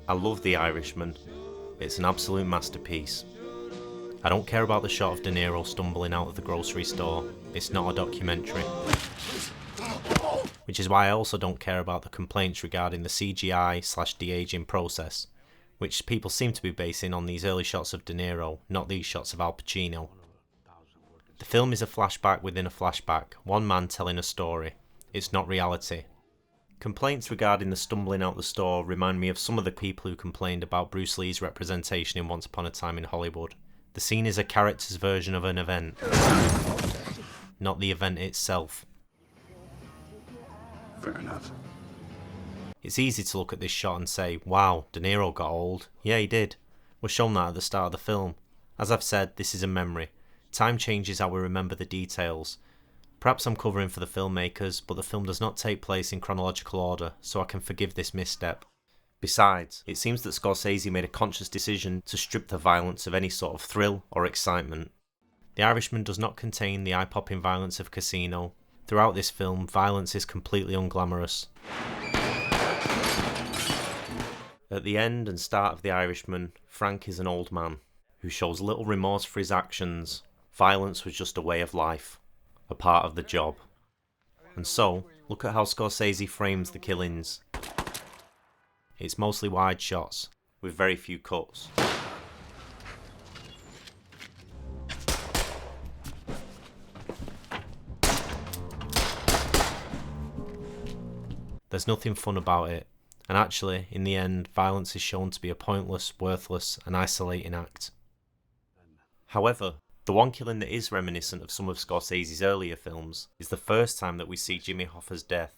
I love The Irishman. It's an absolute masterpiece. I don't care about the shot of De Niro stumbling out of the grocery store. It's not a documentary. Which is why I also don't care about the complaints regarding the CGI/de-aging process, which people seem to be basing on these early shots of De Niro, not these shots of Al Pacino. The film is a flashback within a flashback, one man telling a story. It's not reality. Complaints regarding the stumbling out the store remind me of some of the people who complained about Bruce Lee's representation in Once Upon a Time in Hollywood. The scene is a character's version of an event, not the event itself. Fair enough. It's easy to look at this shot and say, wow, De Niro got old. Yeah, he did. We're shown that at the start of the film. As I've said, this is a memory. Time changes how we remember the details. Perhaps I'm covering for the filmmakers, but the film does not take place in chronological order, so I can forgive this misstep. Besides, it seems that Scorsese made a conscious decision to strip the violence of any sort of thrill or excitement. The Irishman does not contain the eye-popping violence of Casino. Throughout this film, violence is completely unglamorous. At the end and start of The Irishman, Frank is an old man who shows little remorse for his actions. Violence was just a way of life. A part of the job. And so, look at how Scorsese frames the killings. It's mostly wide shots, with very few cuts. There's nothing fun about it, and actually, in the end, violence is shown to be a pointless, worthless, and isolating act. However, the one killing that is reminiscent of some of Scorsese's earlier films is the first time that we see Jimmy Hoffa's death.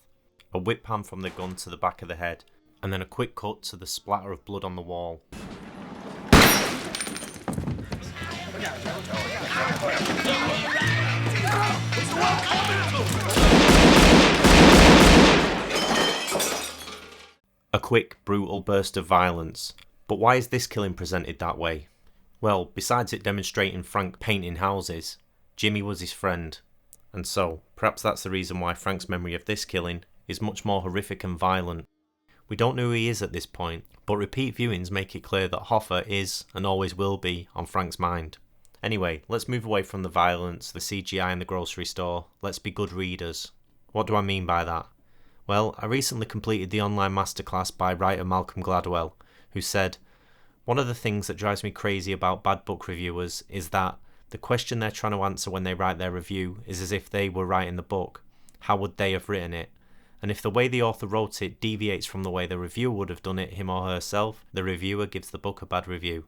A whip pan from the gun to the back of the head, and then a quick cut to the splatter of blood on the wall. A quick, brutal burst of violence. But why is this killing presented that way? Well, besides it demonstrating Frank painting houses, Jimmy was his friend, and so, perhaps that's the reason why Frank's memory of this killing is much more horrific and violent. We don't know who he is at this point, but repeat viewings make it clear that Hoffa is, and always will be, on Frank's mind. Anyway, let's move away from the violence, the CGI in the grocery store. Let's be good readers. What do I mean by that? Well, I recently completed the online masterclass by writer Malcolm Gladwell, who said, one of the things that drives me crazy about bad book reviewers is that the question they're trying to answer when they write their review is as if they were writing the book. How would they have written it? And if the way the author wrote it deviates from the way the reviewer would have done it him or herself, the reviewer gives the book a bad review.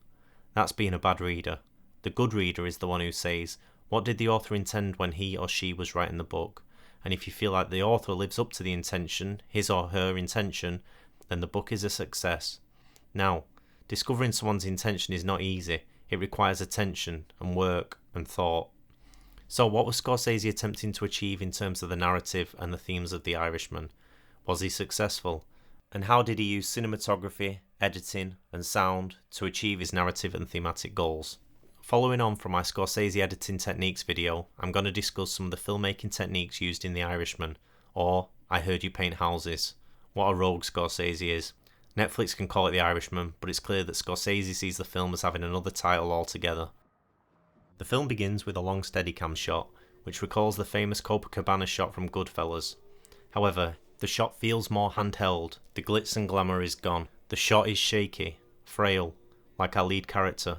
That's being a bad reader. The good reader is the one who says, what did the author intend when he or she was writing the book? And if you feel like the author lives up to the intention, his or her intention, then the book is a success. Now, discovering someone's intention is not easy. It requires attention and work and thought. So what was Scorsese attempting to achieve in terms of the narrative and the themes of The Irishman? Was he successful? And how did he use cinematography, editing and sound to achieve his narrative and thematic goals? Following on from my Scorsese editing techniques video, I'm going to discuss some of the filmmaking techniques used in The Irishman, or I Heard You Paint Houses. What a rogue Scorsese is. Netflix can call it The Irishman, but it's clear that Scorsese sees the film as having another title altogether. The film begins with a long Steadicam shot, which recalls the famous Copacabana shot from Goodfellas. However, the shot feels more handheld, the glitz and glamour is gone. The shot is shaky, frail, like our lead character.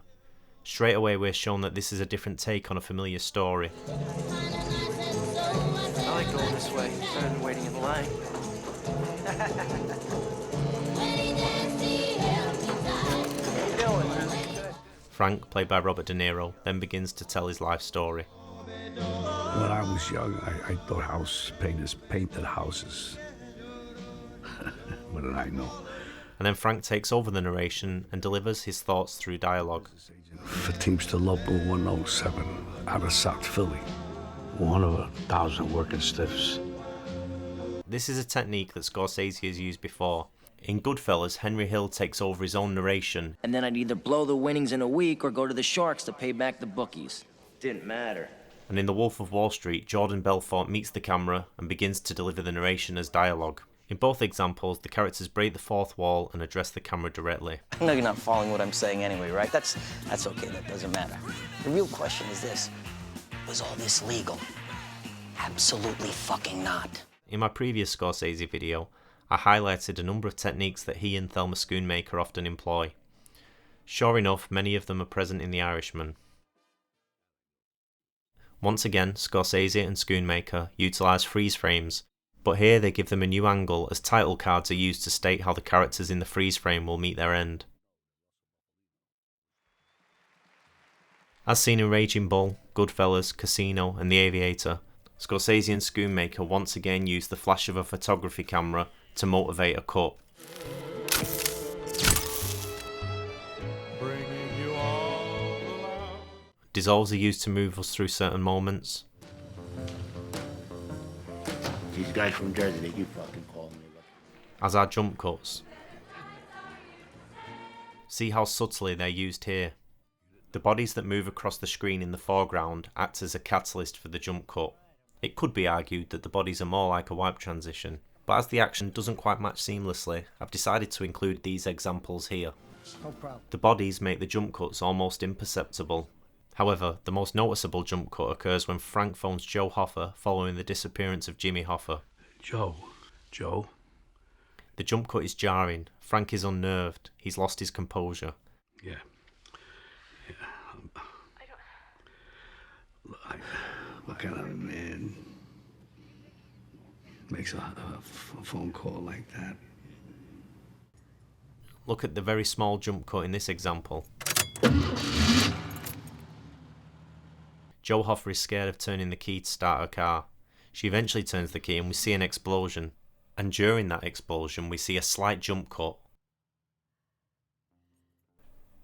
Straight away we're shown that this is a different take on a familiar story. I like going this way, better than waiting in line. Frank, played by Robert De Niro, then begins to tell his life story. When I was young, I thought house painters painted houses. What did I know? And then Frank takes over the narration and delivers his thoughts through dialogue. For Teamster Local 107 out of South Philly. One of 1,000 working stiffs. This is a technique that Scorsese has used before. In Goodfellas, Henry Hill takes over his own narration. And then I'd either blow the winnings in a week or go to the Sharks to pay back the bookies. Didn't matter. And in The Wolf of Wall Street, Jordan Belfort meets the camera and begins to deliver the narration as dialogue. In both examples, the characters break the fourth wall and address the camera directly. I know you're not following what I'm saying anyway, right? That's okay, that doesn't matter. The real question is this: was all this legal? Absolutely fucking not. In my previous Scorsese video, I highlighted a number of techniques that he and Thelma Schoonmaker often employ. Sure enough, many of them are present in The Irishman. Once again, Scorsese and Schoonmaker utilise freeze frames, but here they give them a new angle as title cards are used to state how the characters in the freeze frame will meet their end. As seen in Raging Bull, Goodfellas, Casino and The Aviator, Scorsese and Schoonmaker once again use the flash of a photography camera to motivate a cut. Dissolves are used to move us through certain moments. These guys from Jersey, they keep fucking calling me. As are jump cuts. See how subtly they're used here. The bodies that move across the screen in the foreground act as a catalyst for the jump cut. It could be argued that the bodies are more like a wipe transition, but as the action doesn't quite match seamlessly, I've decided to include these examples here. No problem. The bodies make the jump cuts almost imperceptible. However, the most noticeable jump cut occurs when Frank phones Joe Hoffa following the disappearance of Jimmy Hoffa. Joe. The jump cut is jarring. Frank is unnerved. He's lost his composure. Yeah. Look at him, man. Makes a phone call like that. Look at the very small jump cut in this example. Joe Hoffa is scared of turning the key to start her car. She eventually turns the key and we see an explosion. And during that explosion we see a slight jump cut.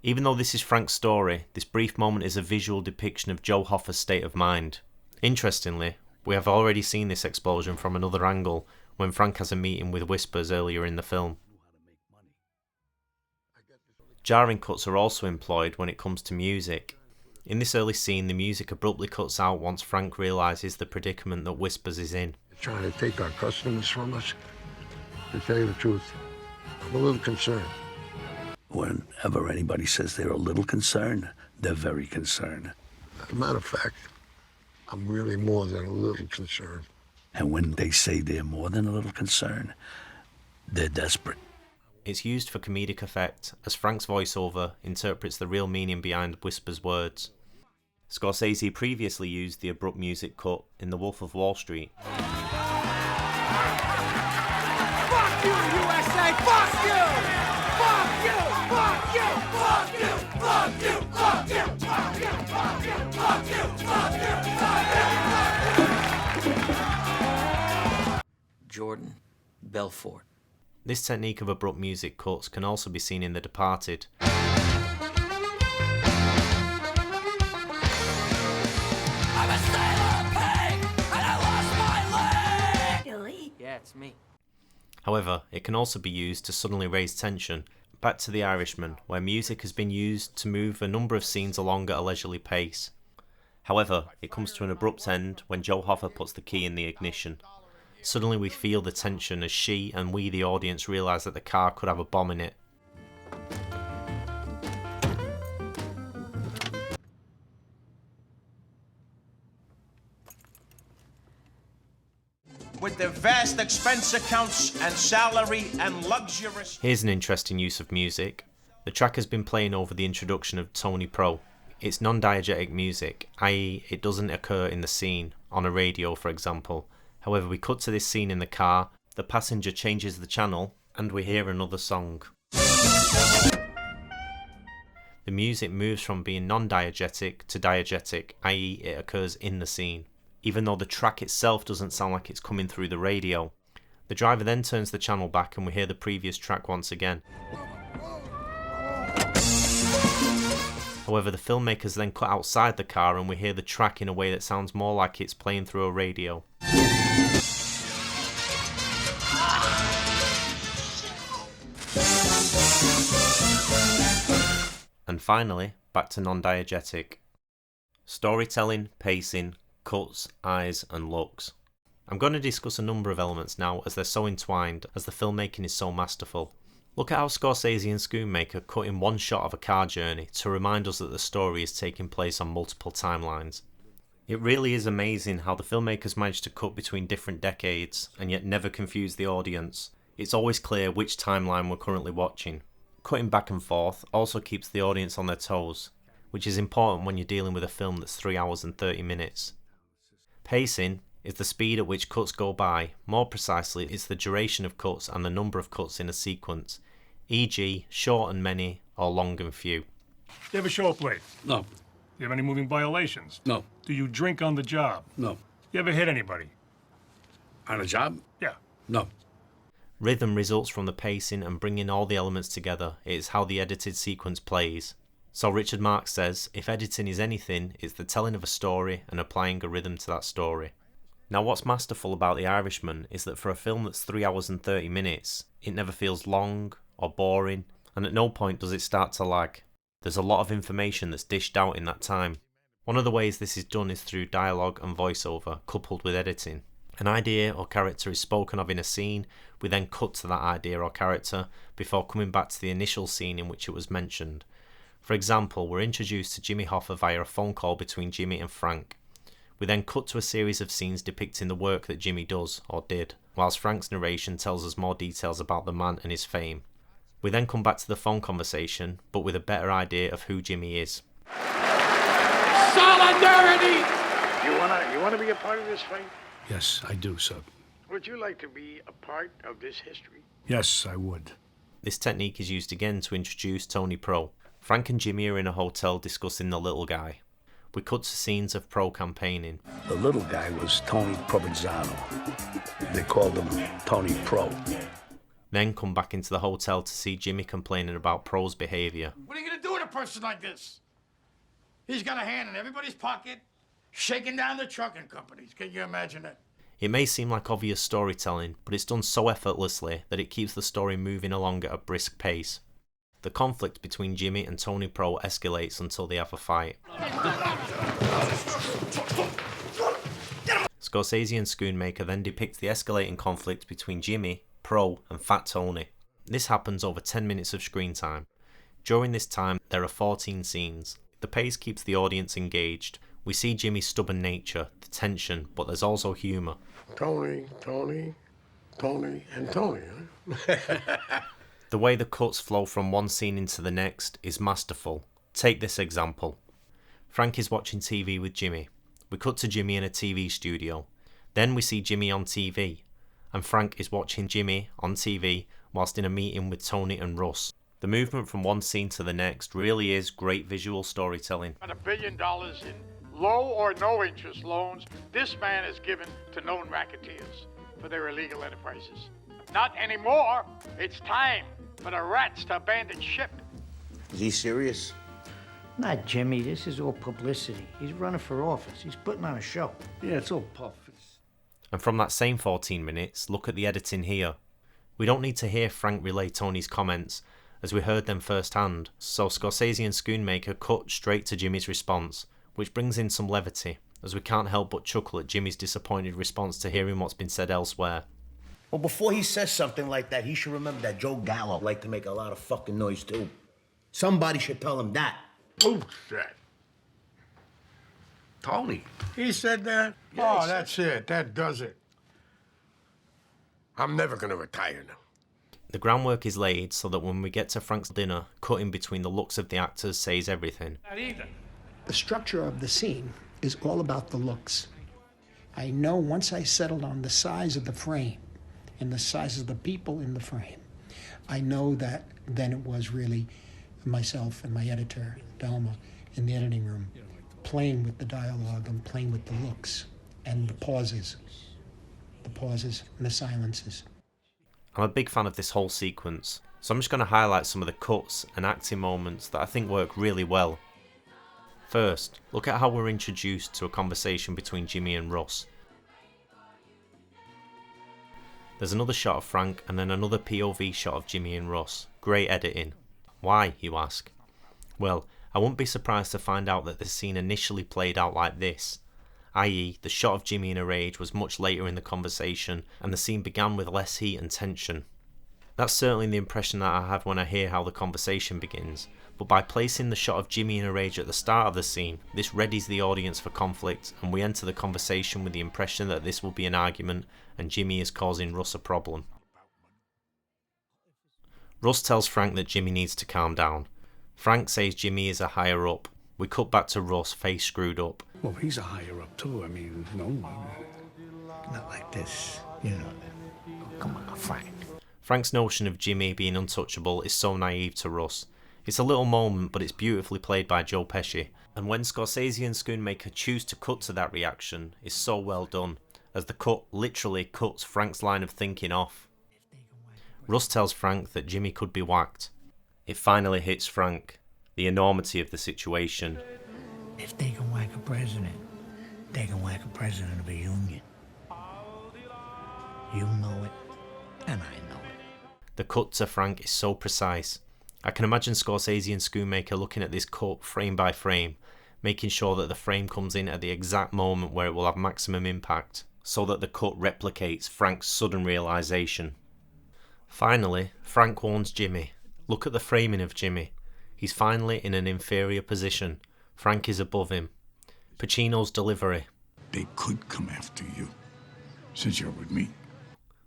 Even though this is Frank's story, this brief moment is a visual depiction of Joe Hoffa's state of mind. Interestingly, we have already seen this explosion from another angle when Frank has a meeting with Whispers earlier in the film. Jarring cuts are also employed when it comes to music. In this early scene, the music abruptly cuts out once Frank realises the predicament that Whispers is in. They're trying to take our customers from us. To tell you the truth, I'm a little concerned. Whenever anybody says they're a little concerned, they're very concerned. As a matter of fact, I'm really more than a little concerned. And when they say they're more than a little concerned, they're desperate. It's used for comedic effect, as Frank's voiceover interprets the real meaning behind Whisper's words. Scorsese previously used the abrupt music cut in The Wolf of Wall Street. Fuck you, USA! Fuck you! Fuck you! Fuck you! Fuck you! Fuck you! Fuck you! Fuck you! Fuck you! Fuck you! Fuck you! Fuck you! Jordan Belfort. This technique of abrupt music cuts can also be seen in The Departed. Yeah, it's me. However, it can also be used to suddenly raise tension. Back to The Irishman, where music has been used to move a number of scenes along at a leisurely pace. However, it comes to an abrupt end when Joe Hoffa puts the key in the ignition. Suddenly we feel the tension as she and we, the audience, realise that the car could have a bomb in it. With their vast expense accounts and salary and luxurious... Here's an interesting use of music. The track has been playing over the introduction of Tony Pro. It's non-diegetic music, i.e. it doesn't occur in the scene, on a radio for example. However, we cut to this scene in the car, the passenger changes the channel, and we hear another song. The music moves from being non-diegetic to diegetic, i.e. it occurs in the scene, even though the track itself doesn't sound like it's coming through the radio. The driver then turns the channel back and we hear the previous track once again. However, the filmmakers then cut outside the car and we hear the track in a way that sounds more like it's playing through a radio. And finally, back to non-diegetic. Storytelling, pacing, cuts, eyes and looks. I'm going to discuss a number of elements now as they're so entwined, as the filmmaking is so masterful. Look at how Scorsese and Schoonmaker cut in one shot of a car journey to remind us that the story is taking place on multiple timelines. It really is amazing how the filmmakers managed to cut between different decades and yet never confuse the audience. It's always clear which timeline we're currently watching. Cutting back and forth also keeps the audience on their toes, which is important when you're dealing with a film that's 3 hours and 30 minutes. Pacing is the speed at which cuts go by. More precisely, it's the duration of cuts and the number of cuts in a sequence, e.g. short and many or long and few. You ever show up late? No, Do you have any moving violations? no, Do you drink on the job? no. You ever hit anybody? On a job? Yeah. No. Rhythm results from the pacing and bringing all the elements together. It is how the edited sequence plays. So Richard Marx says, if editing is anything, it's the telling of a story and applying a rhythm to that story. Now what's masterful about The Irishman is that for a film that's 3 hours and 30 minutes, it never feels long or boring, and at no point does it start to lag. There's a lot of information that's dished out in that time. One of the ways this is done is through dialogue and voiceover, coupled with editing. An idea or character is spoken of in a scene, we then cut to that idea or character before coming back to the initial scene in which it was mentioned. For example, we're introduced to Jimmy Hoffa via a phone call between Jimmy and Frank. We then cut to a series of scenes depicting the work that Jimmy does, or did, whilst Frank's narration tells us more details about the man and his fame. We then come back to the phone conversation, but with a better idea of who Jimmy is. Solidarity! You wanna be a part of this fight? Yes, I do, sir. Would you like to be a part of this history? Yes, I would. This technique is used again to introduce Tony Pro. Frank and Jimmy are in a hotel discussing the little guy. We cut to scenes of Pro campaigning. The little guy was Tony Provenzano. They called him Tony Pro. Then come back into the hotel to see Jimmy complaining about Pro's behaviour. What are you gonna do with a person like this? He's got a hand in everybody's pocket, shaking down the trucking companies. Can you imagine that? It may seem like obvious storytelling, but it's done so effortlessly that it keeps the story moving along at a brisk pace. The conflict between Jimmy and Tony Pro escalates until they have a fight. Scorsese and Schoonmaker then depict the escalating conflict between Jimmy, Pro and Fat Tony. This happens over 10 minutes of screen time. During this time there are 14 scenes. The pace keeps the audience engaged. We see Jimmy's stubborn nature, the tension, but there's also humour. Tony, and Tony, huh? The way the cuts flow from one scene into the next is masterful. Take this example. Frank is watching TV with Jimmy. We cut to Jimmy in a TV studio. Then we see Jimmy on TV. And Frank is watching Jimmy on TV whilst in a meeting with Tony and Russ. The movement from one scene to the next really is great visual storytelling. $1 billion in low or no interest loans this man has given to known racketeers for their illegal enterprises. Not anymore. It's time for the rats to abandon ship. Is he serious? Not Jimmy. This is all publicity. He's running for office. He's putting on a show. Yeah, it's all puff. And from that same 14 minutes, look at the editing here. We don't need to hear Frank relay Tony's comments, as we heard them firsthand, so Scorsese and Schoonmaker cut straight to Jimmy's response, which brings in some levity, as we can't help but chuckle at Jimmy's disappointed response to hearing what's been said elsewhere. Well, before he says something like that, he should remember that Joe Gallo liked to make a lot of fucking noise, too. Somebody should tell him that. Who said? Tony. He said that? Yeah, Oh, that's it. That does it. I'm never gonna retire now. The groundwork is laid so that when we get to Frank's dinner, cutting between the looks of the actors says everything. Not either. The structure of the scene is all about the looks. I know once I settled on the size of the frame and the size of the people in the frame, I know that then it was really myself and my editor, Delma, in the editing room, playing with the dialogue and playing with the looks and the pauses and the silences. I'm a big fan of this whole sequence, so I'm just going to highlight some of the cuts and acting moments that I think work really well. First, look at how we're introduced to a conversation between Jimmy and Russ. There's another shot of Frank and then another POV shot of Jimmy and Russ. Great editing. Why, you ask? Well, I wouldn't be surprised to find out that the scene initially played out like this. i.e. the shot of Jimmy in a rage was much later in the conversation and the scene began with less heat and tension. That's certainly the impression that I have when I hear how the conversation begins, but by placing the shot of Jimmy in a rage at the start of the scene, this readies the audience for conflict and we enter the conversation with the impression that this will be an argument and Jimmy is causing Russ a problem. Russ tells Frank that Jimmy needs to calm down. Frank says Jimmy is a higher up. We cut back to Russ, face screwed up. Well, he's a higher up too. I mean, no, not like this, you know. Oh, come on, Frank. Frank's notion of Jimmy being untouchable is so naive to Russ. It's a little moment, but it's beautifully played by Joe Pesci. And when Scorsese and Schoonmaker choose to cut to that reaction, it's so well done, as the cut literally cuts Frank's line of thinking off. Russ tells Frank that Jimmy could be whacked. It finally hits Frank, the enormity of the situation. If they can whack a president, they can whack a president of a union. You know it, and I know it. The cut to Frank is so precise. I can imagine Scorsese and Schoonmaker looking at this cut frame by frame, making sure that the frame comes in at the exact moment where it will have maximum impact, so that the cut replicates Frank's sudden realisation. Finally, Frank warns Jimmy. Look at the framing of Jimmy. He's finally in an inferior position. Frank is above him. Pacino's delivery. They could come after you, since you're with me.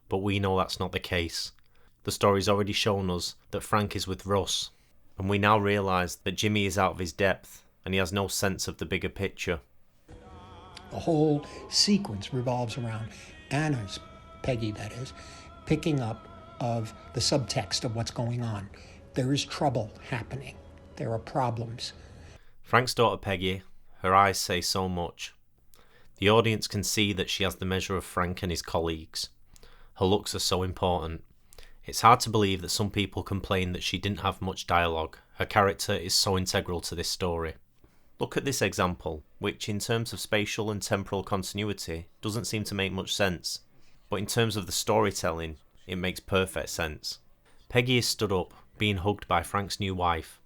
But we know that's not the case. The story's already shown us that Frank is with Russ, and we now realise that Jimmy is out of his depth, and he has no sense of the bigger picture. The whole sequence revolves around Anna's, Peggy that is, picking up of the subtext of what's going on. There is trouble happening. There are problems. Frank's daughter Peggy, her eyes say so much. The audience can see that she has the measure of Frank and his colleagues. Her looks are so important. It's hard to believe that some people complain that she didn't have much dialogue. Her character is so integral to this story. Look at this example, which in terms of spatial and temporal continuity doesn't seem to make much sense, but in terms of the storytelling, it makes perfect sense. Peggy is stood up, being hugged by Frank's new wife.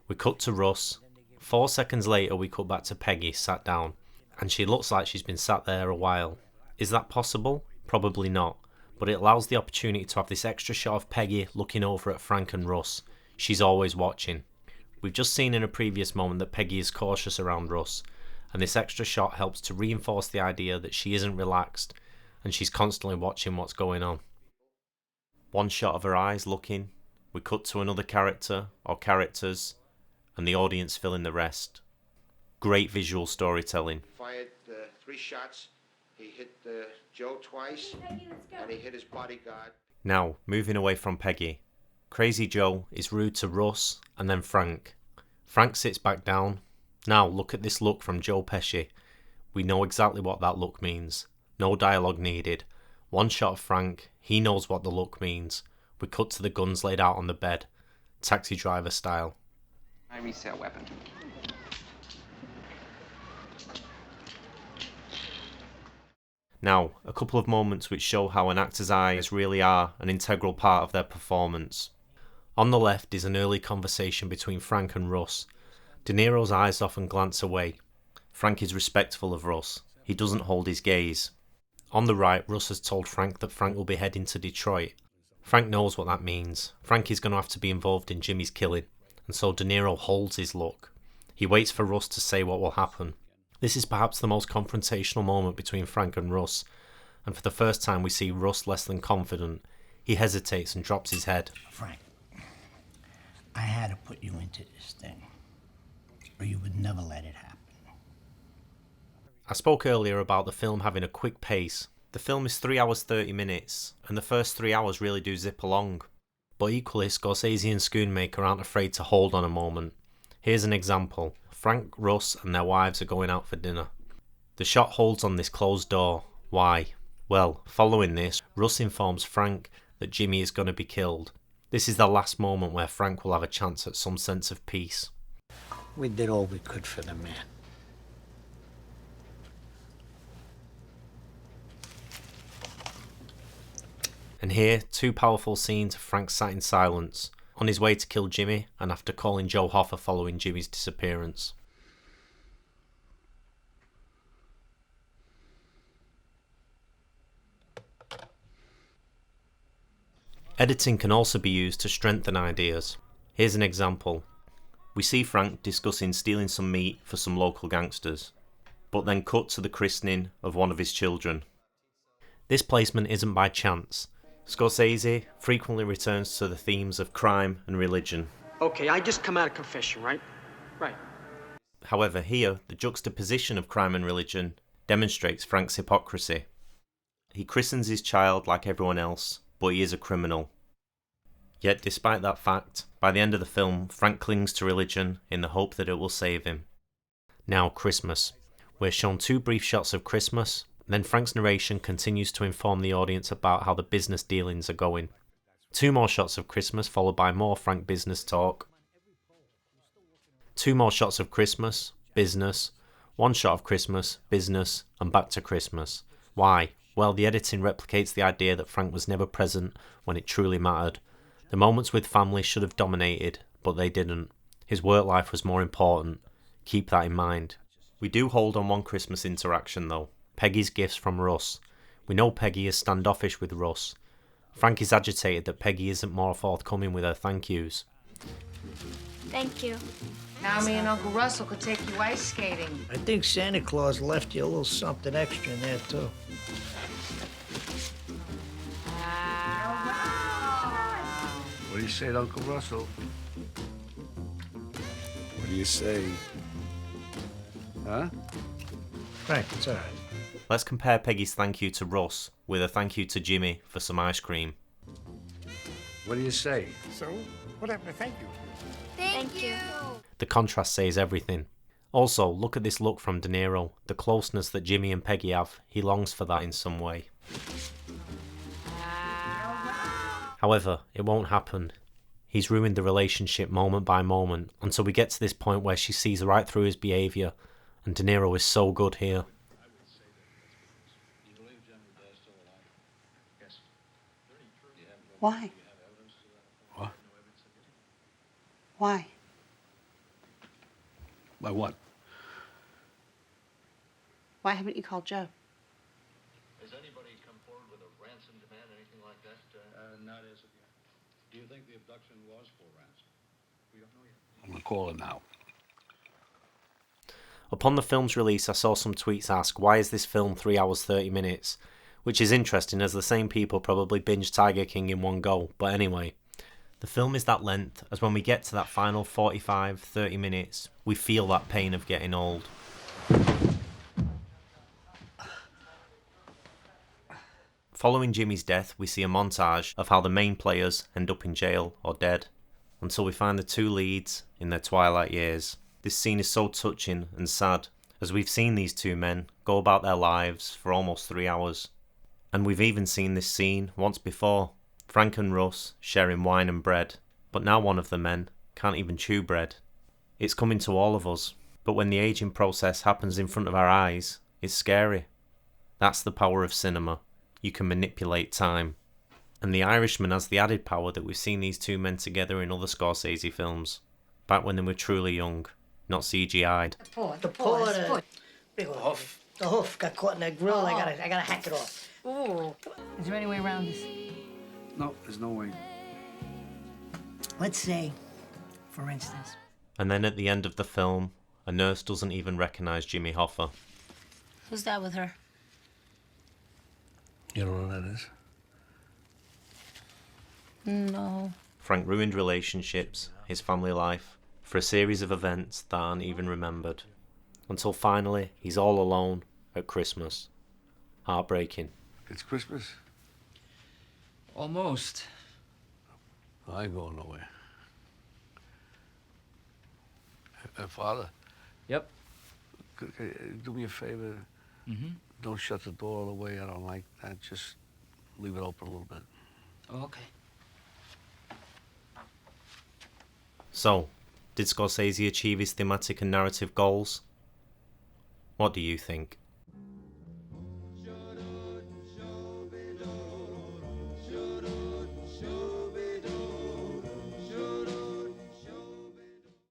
We cut to Russ. 4 seconds later we cut back to Peggy sat down, and she looks like she's been sat there a while. Is that possible? Probably not, but it allows the opportunity to have this extra shot of Peggy looking over at Frank and Russ. She's always watching. We've just seen in a previous moment that Peggy is cautious around Russ, and this extra shot helps to reinforce the idea that she isn't relaxed, and she's constantly watching what's going on. One shot of her eyes looking, we cut to another character or characters, and the audience fill in the rest. Great visual storytelling. Fired 3 shots. He hit Joe twice, and he hit his bodyguard. Now, moving away from Peggy. Crazy Joe is rude to Russ and then Frank. Frank sits back down. Now, look at this look from Joe Pesci. We know exactly what that look means. No dialogue needed. One shot of Frank, he knows what the look means. We cut to the guns laid out on the bed, Taxi Driver style. I resale weapon. Now, a couple of moments which show how an actor's eyes really are an integral part of their performance. On the left is an early conversation between Frank and Russ. De Niro's eyes often glance away. Frank is respectful of Russ. He doesn't hold his gaze. On the right, Russ has told Frank that Frank will be heading to Detroit. Frank knows what that means. Frank is going to have to be involved in Jimmy's killing, and so De Niro holds his look. He waits for Russ to say what will happen. This is perhaps the most confrontational moment between Frank and Russ, and for the first time we see Russ less than confident. He hesitates and drops his head. Frank, I had to put you into this thing, or you would never let it happen. I spoke earlier about the film having a quick pace. The film is 3 hours 30 minutes, and the first 3 hours really do zip along. But equally, Scorsese and Schoonmaker aren't afraid to hold on a moment. Here's an example. Frank, Russ and their wives are going out for dinner. The shot holds on this closed door. Why? Well, following this, Russ informs Frank that Jimmy is going to be killed. This is the last moment where Frank will have a chance at some sense of peace. We did all we could for the man. And here, 2 powerful scenes of Frank sat in silence, on his way to kill Jimmy and after calling Joe Hoffa following Jimmy's disappearance. Editing can also be used to strengthen ideas. Here's an example. We see Frank discussing stealing some meat for some local gangsters, but then cut to the christening of one of his children. This placement isn't by chance. Scorsese frequently returns to the themes of crime and religion. Okay, I just come out of confession, right? Right. However, here, the juxtaposition of crime and religion demonstrates Frank's hypocrisy. He christens his child like everyone else, but he is a criminal. Yet despite that fact, by the end of the film, Frank clings to religion in the hope that it will save him. Now, Christmas. We're shown 2 brief shots of Christmas, then Frank's narration continues to inform the audience about how the business dealings are going. 2 more shots of Christmas, followed by more Frank business talk. 2 more shots of Christmas, business, 1 shot of Christmas, business, and back to Christmas. Why? Well, the editing replicates the idea that Frank was never present when it truly mattered. The moments with family should have dominated, but they didn't. His work life was more important. Keep that in mind. We do hold on one Christmas interaction though. Peggy's gifts from Russ. We know Peggy is standoffish with Russ. Frank is agitated that Peggy isn't more forthcoming with her thank yous. Thank you. Now me and Uncle Russell could take you ice skating. I think Santa Claus left you a little something extra in there, too. What do you say to Uncle Russell? What do you say? Huh? Frank, it's all right. Let's compare Peggy's thank you to Russ with a thank you to Jimmy for some ice cream. What do you say? So, what happened to thank you? Thank you. The contrast says everything. Also, look at this look from De Niro. The closeness that Jimmy and Peggy have, he longs for that in some way. However, it won't happen. He's ruined the relationship moment by moment until we get to this point where she sees right through his behaviour, and De Niro is so good here. Why? What? Why? By what? Why haven't you called Joe? Has anybody come forward with a ransom demand, anything like that? Not as of yet. Do you think the abduction was for ransom? We don't know yet. I'm gonna call it now. Upon the film's release, I saw some tweets ask, why is this film 3 hours 30 minutes? Which is interesting, as the same people probably binged Tiger King in one go. But anyway, the film is that length, as when we get to that final 45-30 minutes, we feel that pain of getting old. Following Jimmy's death, we see a montage of how the main players end up in jail or dead, until we find the 2 leads in their twilight years. This scene is so touching and sad, as we've seen these 2 men go about their lives for almost 3 hours. And we've even seen this scene once before, Frank and Russ sharing wine and bread, but now one of the men can't even chew bread. It's coming to all of us, but when the aging process happens in front of our eyes, it's scary. That's the power of cinema. You can manipulate time. And The Irishman has the added power that we've seen these 2 men together in other Scorsese films, back when they were truly young, not CGI'd. The paw, the hoof. The hoof got caught in that grill. I gotta hack it off. Ooh. Is there any way around this? No, there's no way. Let's say, for instance. And then at the end of the film, a nurse doesn't even recognise Jimmy Hoffa. Who's that with her? You don't know who that is? No. Frank ruined relationships, his family life, for a series of events that aren't even remembered. Until finally, he's all alone at Christmas. Heartbreaking. It's Christmas. Almost. I ain't going nowhere. Father? Yep. Do me a favor. Mm-hmm. Don't shut the door all the way. I don't like that. Just leave it open a little bit. Oh, okay. So, did Scorsese achieve his thematic and narrative goals? What do you think?